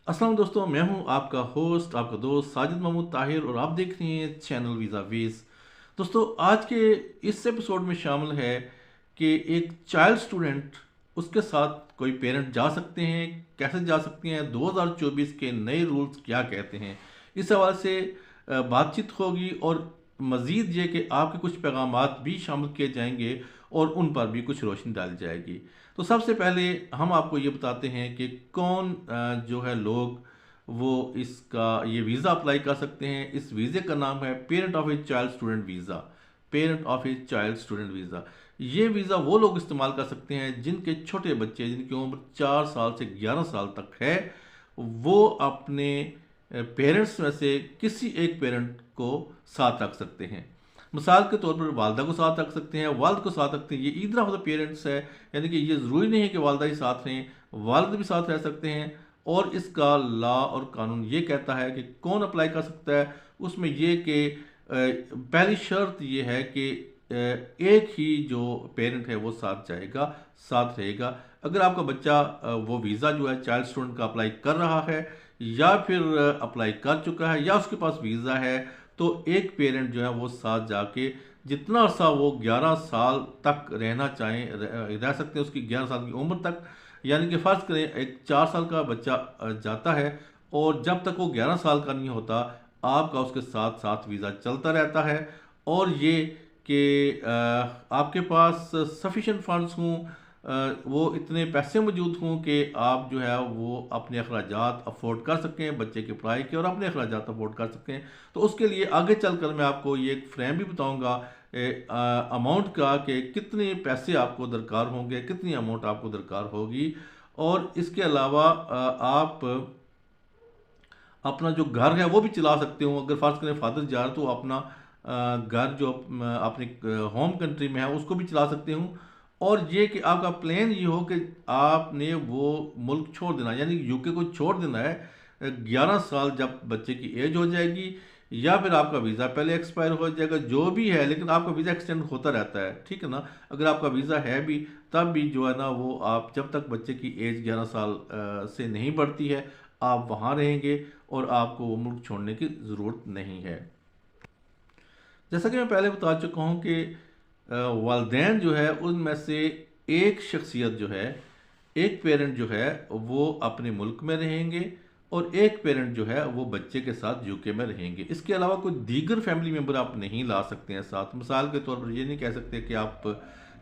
अस्सलाम दोस्तों, मैं हूं आपका होस्ट, आपका दोस्त साजिद महमूद ताहिर और आप देख रहे हैं चैनल वीज़ा वीज़। दोस्तों, आज के इस एपिसोड में शामिल है कि एक चाइल्ड स्टूडेंट, उसके साथ कोई पेरेंट जा सकते हैं, कैसे जा सकते हैं, 2024 के नए रूल्स क्या कहते हैं। इस हवाले से बातचीत होगी और मज़ीद ये कि आपके कुछ पैगामात भी शामिल किए जाएंगे और उन पर भी कुछ रोशनी डाली जाएगी। तो सबसे पहले हम आपको ये बताते हैं कि कौन जो है लोग वो इसका ये वीज़ा अप्लाई कर सकते हैं। इस वीज़े का नाम है parent of a child student visa. Parent of a child student visa, ये वीज़ा वो लोग इस्तेमाल कर सकते हैं जिनके छोटे बच्चे, जिनकी उम्र 4 साल से 11 साल तक है, वो अपने पेरेंट्स में से किसी एक पेरेंट को साथ रख सकते हैं। मिसाल के तौर पर वालदा को साथ रख सकते हैं, वालद को साथ रखते हैं। ये ईदर ऑफ द पेरेंट्स है, यानी कि ये ज़रूरी नहीं है कि वालदा ही साथ रहें, वालद भी साथ रह सकते हैं। और इसका लॉ और कानून ये कहता है कि कौन अप्लाई कर सकता है। उसमें ये कि पहली शर्त ये है कि एक ही जो पेरेंट है वो साथ जाएगा, साथ रहेगा। अगर आपका बच्चा वो वीज़ा जो है चाइल्ड स्टूडेंट का अप्लाई कर रहा है या फिर अप्लाई कर चुका है या उसके पास वीज़ा है, तो एक पेरेंट जो है वो साथ जाके जितना अरसा वो 11 साल तक रहना चाहें रह सकते हैं, उसकी 11 साल की उम्र तक। यानी कि फ़र्ज़ करें एक 4 साल का बच्चा जाता है और जब तक वो 11 साल का नहीं होता, आपका उसके साथ साथ वीज़ा चलता रहता है। और ये कि आपके पास सफिशेंट फंड्स हों, वो इतने पैसे मौजूद हों कि आप जो है वो अपने अखराजात अफोर्ड कर सकें, बच्चे की पढ़ाई के और अपने अखराजात अफोर्ड कर सकें। तो उसके लिए आगे चलकर मैं आपको ये एक फ्रेम भी बताऊंगा अमाउंट का, कि कितने पैसे आपको दरकार होंगे, कितनी अमाउंट आपको दरकार होगी। और इसके अलावा आप अपना जो घर है वो भी चला सकते हो। अगर फ़र्ज़ करें फादर जा रहे तो अपना घर जो अपने होम कंट्री में है उसको भी चला सकते हो। और ये कि आपका प्लान ये हो कि आपने वो मुल्क छोड़ देना, यानी यूके को छोड़ देना है 11 साल जब बच्चे की एज हो जाएगी, या फिर आपका वीज़ा पहले एक्सपायर हो जाएगा, जो भी है, लेकिन आपका वीज़ा एक्सटेंड होता रहता है, ठीक है ना। अगर आपका वीज़ा है भी तब भी जो है ना, वो आप जब तक बच्चे की एज 11 साल से नहीं बढ़ती है, आप वहाँ रहेंगे और आपको वो मुल्क छोड़ने की ज़रूरत नहीं है। जैसा कि मैं पहले बता चुका हूँ कि वालदैन जो है उनमें से एक शख्सियत जो है, एक पेरेंट जो है वो अपने मुल्क में रहेंगे और एक पेरेंट जो है वो बच्चे के साथ यूके में रहेंगे। इसके अलावा कोई दीगर फैमिली मेम्बर आप नहीं ला सकते हैं साथ। मिसाल के तौर पर ये नहीं कह सकते कि आप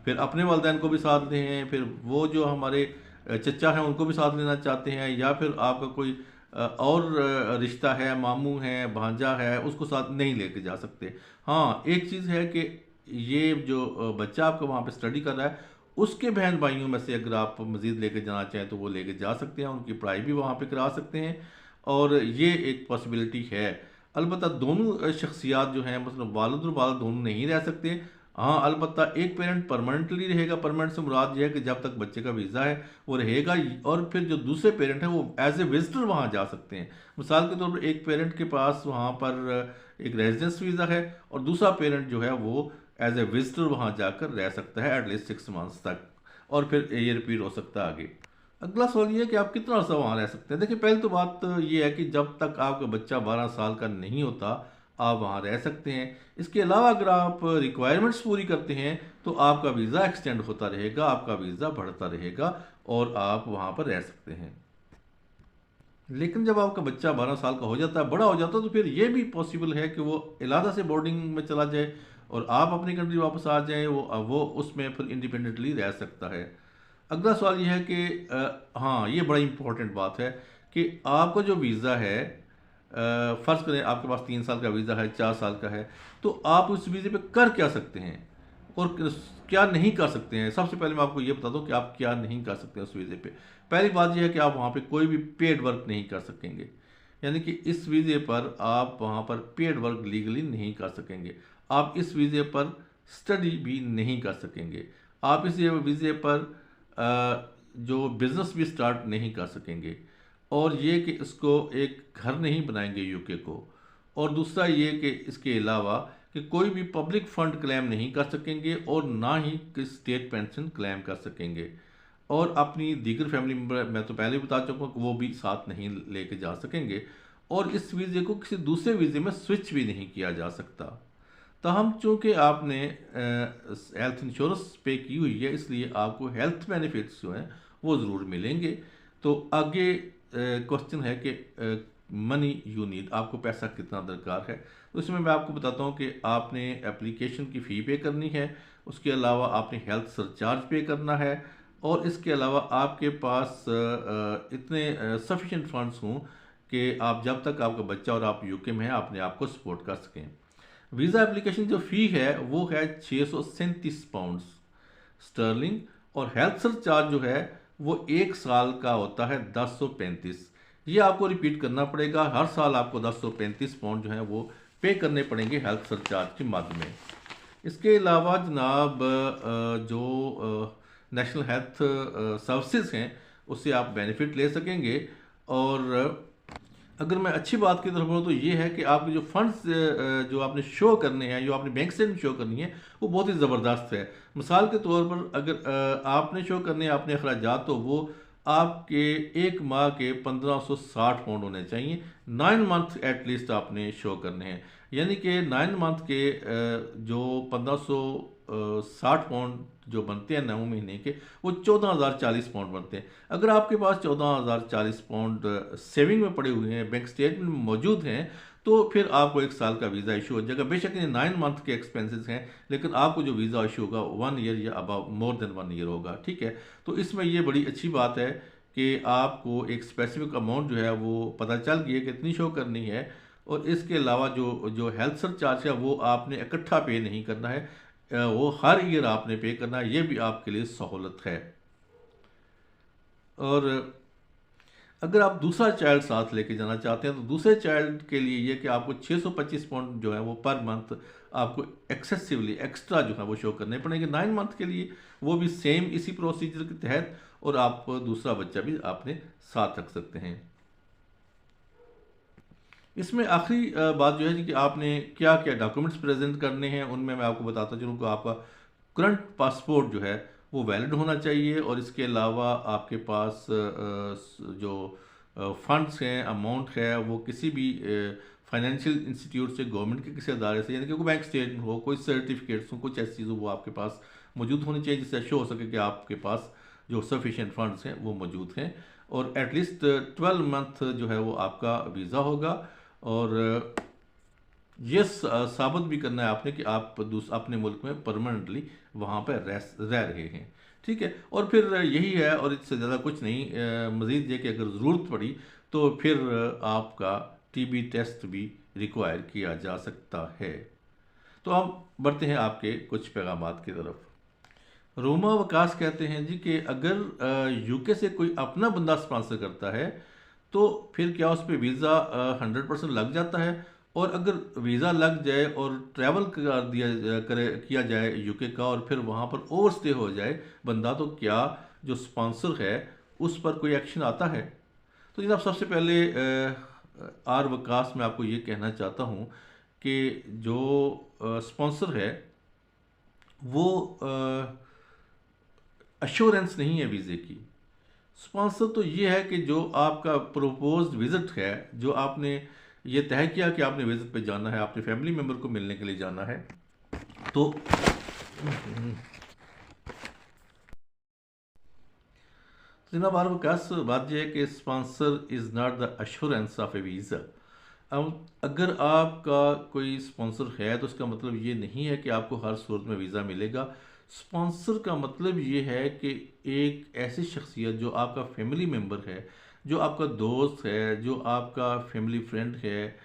फिर अपने वालदैन को भी साथ लें, फिर वो जो हमारे चचा हैं उनको भी साथ लेना चाहते हैं, या फिर आपका कोई और रिश्ता है, मामू है, भांजा है, उसको साथ नहीं लेके जा सकते। हाँ, एक चीज़ है कि ये जो बच्चा आपका वहाँ पे स्टडी कर रहा है, उसके बहन भाइयों में से अगर आप मज़ीद लेके जाना चाहें तो वो लेके जा सकते हैं, उनकी पढ़ाई भी वहाँ पे करा सकते हैं। और ये एक पॉसिबिलिटी है। अलबत्ता दोनों शख्सियात जो हैं, मतलब वालिद और वालिद दोनों नहीं रह सकते। हाँ, अलबत्ता एक पेरेंट परमानेंटली रहेगा। परमानेंट से मुराद ये है कि जब तक बच्चे का वीज़ा है वो रहेगा, और फिर जो दूसरे पेरेंट हैं वो एज ए विजिटर वहाँ जा सकते हैं। मिसाल के तौर पर एक पेरेंट के पास वहाँ पर एक रेजिडेंस वीज़ा है और दूसरा पेरेंट जो है वो एज ए विजिटर वहाँ जाकर रह सकता है एटलीस्ट 6 मंथ्स तक, और फिर ये रिपीट हो सकता है आगे। अगला सवाल ये है कि आप कितना अर्सा वहाँ रह सकते हैं। देखिए, पहले तो बात ये है कि जब तक आपका बच्चा 12 साल का नहीं होता, आप वहाँ रह सकते हैं। इसके अलावा अगर आप रिक्वायरमेंट्स पूरी करते हैं तो आपका वीज़ा एक्सटेंड होता रहेगा, आपका वीज़ा बढ़ता रहेगा और आप वहाँ पर रह सकते हैं। लेकिन जब आपका बच्चा 12 साल का हो जाता है, बड़ा हो जाता है, तो फिर ये भी पॉसिबल है कि वो इलादा से बोर्डिंग में चला जाए और आप अपनी कंट्री वापस आ जाएं। वो उसमें फिर इंडिपेंडेंटली रह सकता है। अगला सवाल ये है कि हाँ, ये बड़ा इंपॉर्टेंट बात है कि आपका जो वीज़ा है, फ़र्ज़ करें आपके पास 3 साल का वीज़ा है, 4 साल का है, तो आप उस वीज़े पे कर क्या सकते हैं और क्या नहीं कर सकते हैं। सबसे पहले मैं आपको ये बता दूं कि आप क्या नहीं कर सकते हैं उस वीज़े पे। पहली बात यह है कि आप वहाँ पे कोई भी पेड वर्क नहीं कर सकेंगे, यानी कि इस वीज़े पर आप वहाँ पर पेड वर्क लीगली नहीं कर सकेंगे। आप इस वीज़े पर स्टडी भी नहीं कर सकेंगे। आप इस वीज़े पर जो बिज़नेस भी स्टार्ट नहीं कर सकेंगे। और ये कि इसको एक घर नहीं बनाएंगे यूके को। और दूसरा ये कि इसके अलावा कि कोई भी पब्लिक फ़ंड क्लेम नहीं कर सकेंगे और ना ही स्टेट पेंशन क्लेम कर सकेंगे। और अपनी दीगर फैमिली मेम्बर मैं तो पहले ही बता चुका हूँ कि वो भी साथ नहीं लेके जा सकेंगे, और इस वीज़े को किसी दूसरे वीज़े में स्विच भी नहीं किया जा सकता। ताहम चूँकि आपने हेल्थ इंश्योरेंस पे की हुई है, इसलिए आपको हेल्थ बेनिफिट्स जो हैं वो ज़रूर मिलेंगे। तो आगे क्वेश्चन है कि मनी यू नीड, आपको पैसा कितना दरकार है। तो इसमें मैं आपको बताता हूँ कि आपने एप्लीकेशन की फ़ी पे करनी है, उसके अलावा आपने हेल्थ सरचार्ज पे करना है, और इसके अलावा आपके पास इतने सफिशेंट फंड्स हों कि आप जब तक आपका बच्चा और आप यूके में हैं अपने आप को सपोर्ट कर सकें। वीज़ा एप्लीकेशन जो फ़ी है वो है 637 पाउंड स्टर्लिंग, और हेल्थ सरचार्ज जो है वो 1 साल का होता है 1035। ये आपको रिपीट करना पड़ेगा, हर साल आपको 1035 पाउंड जो है वो पे करने पड़ेंगे हेल्थ सरचार्ज के मद में। इसके अलावा जनाब जो नेशनल हेल्थ सर्विसेज हैं उससे आप बेनिफिट ले सकेंगे। और अगर मैं अच्छी बात की तरफ बोलूँ तो ये है कि आपके जो फंड्स जो आपने शो करने हैं, जो आपने बैंक स्टेटमेंट शो करनी है, वो बहुत ही ज़बरदस्त है। मिसाल के तौर पर अगर आपने शो करने हैं अपने अखराजात, तो वो आपके 1 माह के 1560 पाउंड होने चाहिए। 9 मंथ एटलीस्ट आपने शो करने हैं, यानी कि 9 मंथ के जो 1560 पाउंड जो बनते हैं 9 महीने के, वो 14,040 पाउंड बनते हैं। अगर आपके पास 14,040 पाउंड सेविंग में पड़े हुए हैं, बैंक स्टेटमेंट में मौजूद हैं, तो फिर आपको 1 साल का वीज़ा इशू हो जाएगा। बेशक ये 9 मंथ के एक्सपेंसेस हैं, लेकिन आपको जो वीज़ा इशू होगा 1 ईयर या अबाव मोर देन 1 ईयर होगा। ठीक है, तो इसमें ये बड़ी अच्छी बात है कि आपको एक स्पेसिफिक अमाउंट जो है वो पता चल गई है कितनी शो करनी है, और इसके अलावा जो जो हेल्थ सरचार्ज है वो आपने इकट्ठा पे नहीं करना है, वो हर ईयर आपने पे करना है। ये भी आपके लिए सहूलत है। और अगर आप दूसरा चाइल्ड साथ लेके जाना चाहते हैं तो दूसरे चाइल्ड के लिए ये कि आपको 625 पाउंड जो है वो पर मंथ आपको एक्सेसिवली एक्स्ट्रा जो है वो शो करने पड़ेंगे 9 मंथ के लिए, वो भी सेम इसी प्रोसीजर के तहत, और आप दूसरा बच्चा भी आपने साथ रख सकते हैं। इसमें आखिरी बात जो है जी कि आपने क्या क्या डॉक्यूमेंट्स प्रेजेंट करने हैं, उनमें मैं आपको बताता चलूँ कि आपका करंट पासपोर्ट जो है वो वैलिड होना चाहिए, और इसके अलावा आपके पास जो फंड्स हैं, अमाउंट है, वो किसी भी फाइनेंशियल इंस्टीट्यूट से, गवर्नमेंट के किसी अदारे से, यानी कि कोई बैंक स्टेटमेंट हो, कोई सर्टिफिकेट्स हो, कुछ ऐसी चीज़ हो, वो आपके पास मौजूद होनी चाहिए जिससे शो हो सके कि आपके पास जो सफिशिएंट फंड्स हैं वो मौजूद हैं। और एटलीस्ट 12 मंथ जो है वो आपका वीज़ा होगा, और ये साबित भी करना है आपने कि आप अपने मुल्क में परमानेंटली वहाँ पर रह रहे हैं। ठीक है, और फिर यही है, और इससे ज़्यादा कुछ नहीं। मज़ीद ये कि अगर ज़रूरत पड़ी तो फिर आपका टीबी टेस्ट भी रिक्वायर किया जा सकता है। तो हम बढ़ते हैं आपके कुछ पैगामात की तरफ। रोमा वकास कहते हैं जी कि अगर यूके से कोई अपना बंदा स्पॉन्सर करता है तो फिर क्या उस पर वीज़ा 100% लग जाता है, और अगर वीज़ा लग जाए और ट्रैवल किया जाए यूके का, और फिर वहाँ पर ओवर स्टे हो जाए बंदा, तो क्या जो स्पॉन्सर है उस पर कोई एक्शन आता है? तो जनाब सबसे पहले आर वकास मैं आपको ये कहना चाहता हूँ कि जो स्पॉन्सर है वो अश्योरेंस नहीं है वीज़े की। स्पॉन्सर तो ये है कि जो आपका प्रोपोज्ड विजिट है, जो आपने ये तय किया कि आपने विजिट पे जाना है, अपने फैमिली मेम्बर को मिलने के लिए जाना है, तो जनाब आर वकास बात यह है कि sponsor is not the assurance of A visa. अब अगर आपका कोई स्पॉन्सर है तो इसका मतलब ये नहीं है कि आपको हर सूरत में वीज़ा मिलेगा। स्पॉन्सर का मतलब ये है कि एक ऐसी शख्सियत जो आपका फैमिली मेम्बर है, जो आपका दोस्त है, जो आपका फैमिली फ्रेंड है,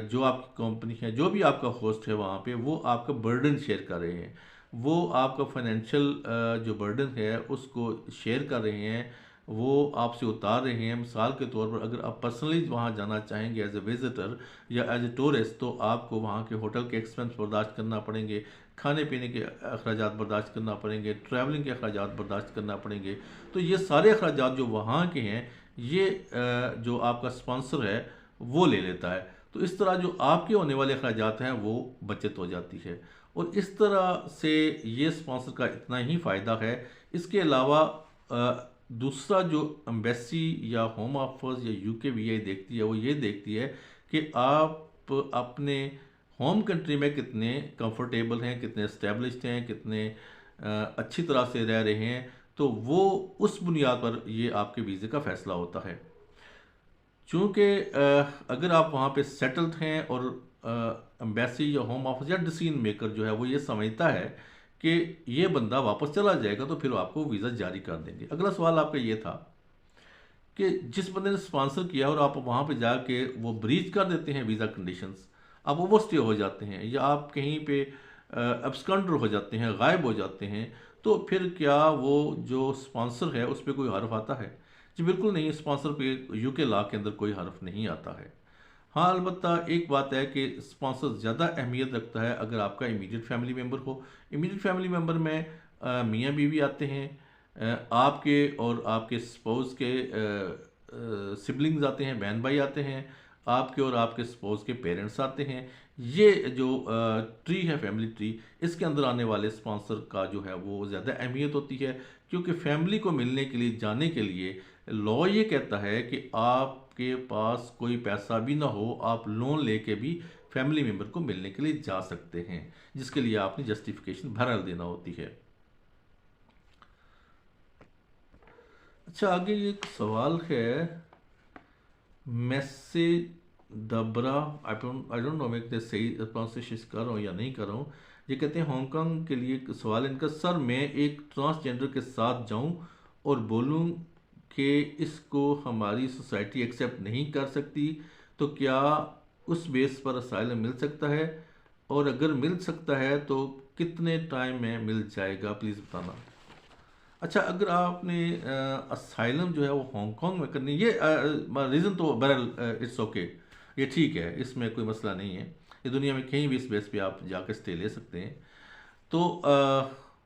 जो आपकी कंपनी है, जो भी आपका होस्ट है वहाँ पे, वो आपका बर्डन शेयर कर रहे हैं, वो आपका फाइनेंशियल जो बर्डन है उसको शेयर कर रहे हैं, वो आपसे उतार रहे हैं। मिसाल के तौर पर अगर आप पर्सनली वहाँ जाना चाहेंगे एज ए विजिटर या एज ए टूरिस्ट, तो आपको वहाँ के होटल के एक्सपेंस बर्दाश्त करना पड़ेंगे, खाने पीने के अखराजात बर्दाश्त करना पड़ेंगे, ट्रैवलिंग के अखराजात बर्दाश्त करना पड़ेंगे। तो ये सारे अखराजात जो वहाँ के हैं, ये जो आपका स्पॉन्सर है वो ले लेता है। तो इस तरह जो आपके होने वाले अखराजात हैं वो बचत हो जाती है, और इस तरह से ये स्पॉन्सर का इतना ही फ़ायदा है। इसके अलावा दूसरा जो एम्बेसी या होम ऑफिस या यूके वीआई देखती है वो ये देखती है कि आप अपने होम कंट्री में कितने कंफर्टेबल हैं, कितने इस्टेब्लिश्ड हैं, कितने अच्छी तरह से रह रहे हैं। तो वो उस बुनियाद पर ये आपके वीज़े का फ़ैसला होता है। चूँकि अगर आप वहाँ पे सेटल्ड हैं और एम्बेसी या होम ऑफिस या डिसीजन मेकर जो है वो ये समझता है कि ये बंदा वापस चला जाएगा, तो फिर आपको वीज़ा जारी कर देंगे। अगला सवाल आपका ये था कि जिस बंदे ने स्पॉन्सर किया और आप वहाँ पे जाके वो ब्रीच कर देते हैं वीज़ा कंडीशंस, आप ओवरस्टे हो जाते हैं या आप कहीं पे एब्सकॉन्डर हो जाते हैं, गायब हो जाते हैं, तो फिर क्या वो जो स्पॉन्सर है उस पर कोई हर्फ आता है? जी बिल्कुल नहीं, स्पॉन्सर पे यूके लॉ के अंदर कोई हर्फ नहीं आता है। हाँ, अलबत्ता एक बात है कि स्पॉन्सर ज़्यादा अहमियत रखता है अगर आपका इमीडिएट फैमिली मेम्बर हो। इमीडिएट फैमिली मेम्बर में मियाँ बीवी आते हैं, आपके और आपके स्पाउस के सिबलिंग्स आते हैं, बहन भाई आते हैं, आपके और आपके स्पाउस के पेरेंट्स आते हैं। ये जो ट्री है, फैमिली ट्री, इसके अंदर आने वाले स्पॉन्सर का जो है वो ज़्यादा अहमियत होती है, क्योंकि फैमिली को मिलने के लिए, जाने के लिए लॉ ये कहता है कि आपके पास कोई पैसा भी ना हो, आप लोन लेके भी फैमिली मेम्बर को मिलने के लिए जा सकते हैं, जिसके लिए आपने जस्टिफिकेशन भर देना होती है। अच्छा, आगे ये एक सवाल है, मैसे दबरा, आई डोंट नो मैं सही प्रोनाउंसिएशन कर रहा हूँ या नहीं कर रहा हूँ। ये कहते हैं हांगकांग के लिए एक सवाल है इनका, सर मैं एक ट्रांसजेंडर के साथ जाऊँ और बोलूँ कि इसको हमारी सोसाइटी एक्सेप्ट नहीं कर सकती, तो क्या उस बेस पर असाइलम मिल सकता है, और अगर मिल सकता है तो कितने टाइम में मिल जाएगा, प्लीज़ बताना। अच्छा, अगर आपने असाइलम जो है वो हांगकांग में करनी, ये रीज़न तो बहरहाल इट्स ओके, ये ठीक है, इसमें कोई मसला नहीं है। ये दुनिया में कहीं भी इस बेस पे आप जाकर स्टे ले सकते हैं। तो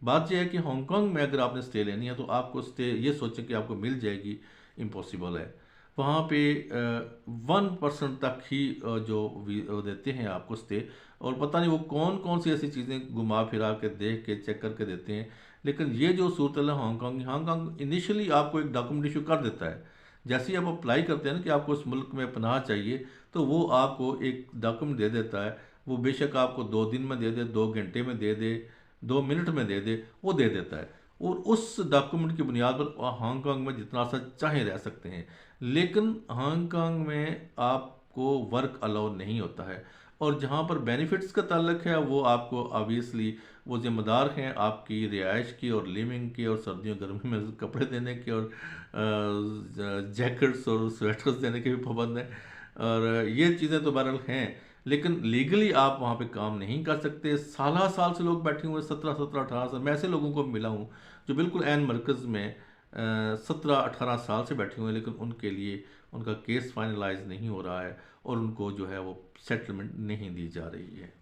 बात यह है कि हांगकांग में अगर आपने स्टे लेनी है तो आपको स्टे ये सोचें कि आपको मिल जाएगी, इम्पॉसिबल है। वहाँ पे 1% तक ही वो देते हैं आपको स्टे, और पता नहीं वो कौन कौन सी ऐसी चीज़ें घुमा फिरा के देख के चेक करके देते हैं। लेकिन ये जो सूरत है हांगकांग इनिशियली आपको एक डॉक्यूमेंट इशू कर देता है। जैसे ही आप अप्लाई करते हैं ना कि आपको उस मुल्क में पनाह चाहिए, तो वो आपको एक डॉक्यूमेंट दे देता है। वो बेशक आपको 2 दिन में दे दे, 2 घंटे में दे दे, 2 मिनट में दे दे, वो दे देता है। और उस डॉक्यूमेंट की बुनियाद पर हांगकांग में जितना सा चाहे रह सकते हैं। लेकिन हांगकांग में आपको वर्क अलाउ नहीं होता है। और जहाँ पर बेनिफिट्स का ताल्लुक है वो आपको ऑब्वियसली वो जिम्मेदार हैं आपकी रिहाइश की और लिविंग की और सर्दियों गर्मी में कपड़े देने के और जैकेट्स और स्वेटर्स देने के भी पाबंद हैं। और ये चीज़ें तो बहरहाल हैं, लेकिन लीगली आप वहाँ पे काम नहीं कर सकते। साल साल से लोग बैठे हुए, 17-17-18 साल, मैं ऐसे लोगों को मिला हूँ जो बिल्कुल ऐन मरकज़ में 17-18 साल से बैठे हुए हैं, लेकिन उनके लिए उनका केस फाइनलाइज नहीं हो रहा है और उनको जो है वो सेटलमेंट नहीं दी जा रही है।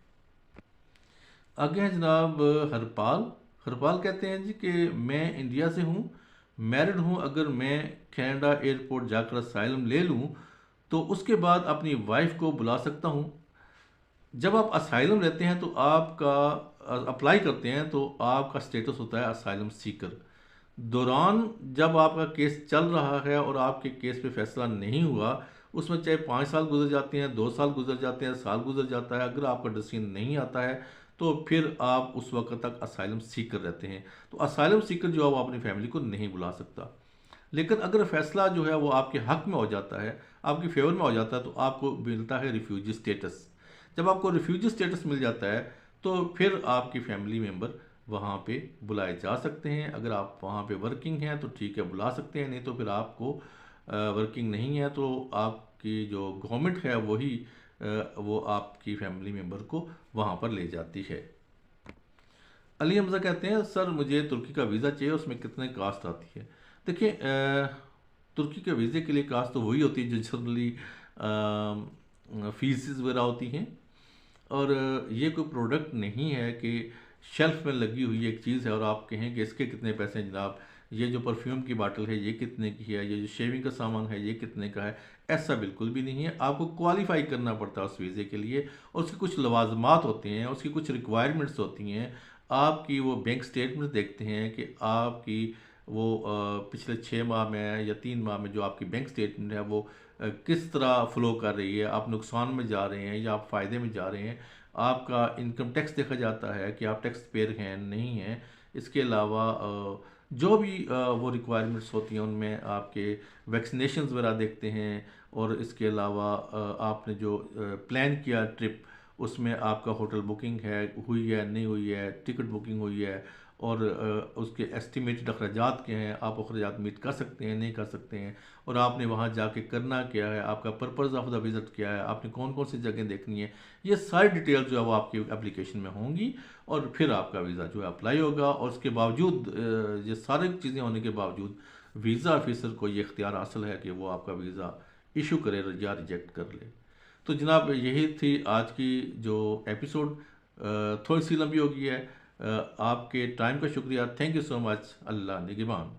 आगे हैं जनाब हरपाल। हरपाल कहते हैं जी कि मैं इंडिया से हूँ, मैरिड हूँ, अगर मैं कनाडा एयरपोर्ट जाकर असाइलम ले लूँ तो उसके बाद अपनी वाइफ को बुला सकता हूँ? जब आप असाइलम लेते हैं तो आपका अप्लाई करते हैं तो आपका स्टेटस होता है असाइलम सीकर। दौरान जब आपका केस चल रहा है और आपके केस पे फैसला नहीं हुआ, उसमें चाहे 5 साल गुजर जाते हैं, 2 साल गुजर जाते हैं, साल गुजर जाता है, अगर आपका डिसीजन नहीं आता है तो फिर आप उस वक्त तक असाइलम सीकर रहते हैं। तो असाइलम सीकर जो है वो अपनी फैमिली को नहीं बुला सकता। लेकिन अगर फैसला जो है वो आपके हक में हो जाता है, आपके फेवर में हो जाता है, तो आपको मिलता है रिफ्यूजी स्टेटस। जब आपको रिफ्यूजी स्टेटस मिल जाता है तो फिर आपकी फैमिली मेम्बर वहाँ पे बुलाए जा सकते हैं। अगर आप वहाँ पे वर्किंग हैं तो ठीक है, बुला सकते हैं, नहीं तो फिर आपको वर्किंग नहीं है तो आपकी जो गवर्नमेंट है वही वो आपकी फैमिली मेम्बर को वहाँ पर ले जाती है। अली हमजा कहते हैं सर मुझे तुर्की का वीज़ा चाहिए, उसमें कितने कास्ट आती है? देखिए, तुर्की के वीज़े के लिए कास्ट तो वही होती है जो जनरली फीस वगैरह होती हैं। और ये कोई प्रोडक्ट नहीं है कि शेल्फ में लगी हुई एक चीज़ है और आप कहें कि इसके कितने पैसे हैं जनाब, ये जो परफ्यूम की बाटल है ये कितने की है, ये जो शेविंग का सामान है ये कितने का है। ऐसा बिल्कुल भी नहीं है। आपको क्वालिफाई करना पड़ता है उस वीज़े के लिए, और उसके कुछ लवाजमात होते हैं, उसकी कुछ रिक्वायरमेंट्स होती हैं। आपकी वो बैंक स्टेटमेंट देखते हैं कि आपकी वो पिछले 6 माह में या 3 माह में जो आपकी बैंक स्टेटमेंट है वो किस तरह फ़्लो कर रही है, आप नुकसान में जा रहे हैं या आप फ़ायदे में जा रहे हैं। आपका इनकम टैक्स देखा जाता है कि आप टैक्स पेयर हैं नहीं हैं। इसके अलावा जो भी वो रिक्वायरमेंट्स होती हैं उनमें आपके वैक्सीनेशंस वगैरह देखते हैं। और इसके अलावा आपने जो प्लान किया ट्रिप, उसमें आपका होटल बुकिंग है हुई है नहीं हुई है, टिकट बुकिंग हुई है, और उसके एस्टिमेटेड अखराजात क्या हैं, आप अखराजात मीट कर सकते हैं नहीं कर सकते हैं, और आपने वहाँ जाके करना क्या है, आपका पर्पज़ ऑफ द विज़िट क्या है, आपने कौन कौन सी जगह देखनी है, ये सारी डिटेल जो है वो आपकी एप्लीकेशन में होंगी। और फिर आपका वीज़ा जो है अप्लाई होगा। और उसके बावजूद ये सारी चीज़ें होने के बावजूद वीज़ा ऑफिसर को ये इख्तियार हासिल है कि वो आपका वीज़ा इशू करे या रिजेक्ट कर ले। तो जनाब यही थी आज की जो एपिसोड, थोड़ी सी लंबी हो गई है। आपके टाइम का शुक्रिया, thank you so much. Allah निगहबान।